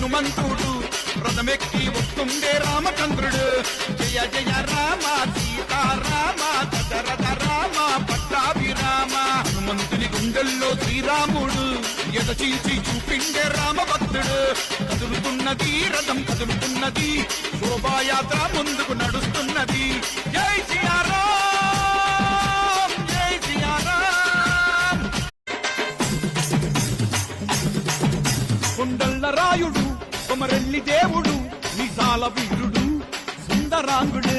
హనుమంతుడు రథమెక్కి వస్తుండే రామచంద్రుడు జయ జయ రామ సీతారామ దశరథ రామ పట్టాభిరామ హనుమంతుని గుండెల్లో శ్రీరాముడు ఎద చీల్చి చూపిండే రామ భక్తుడు కదులుతున్నది రథం కదులుతున్నది శోభాయాత్ర ముందుకు నడుస్తున్నది జై శ్రీరామ్ జై శ్రీరామ్ కొండల్ల రాయుడు కొమరెల్లి దేవుడు నిజాల వీరుడు సుందరాంగుడు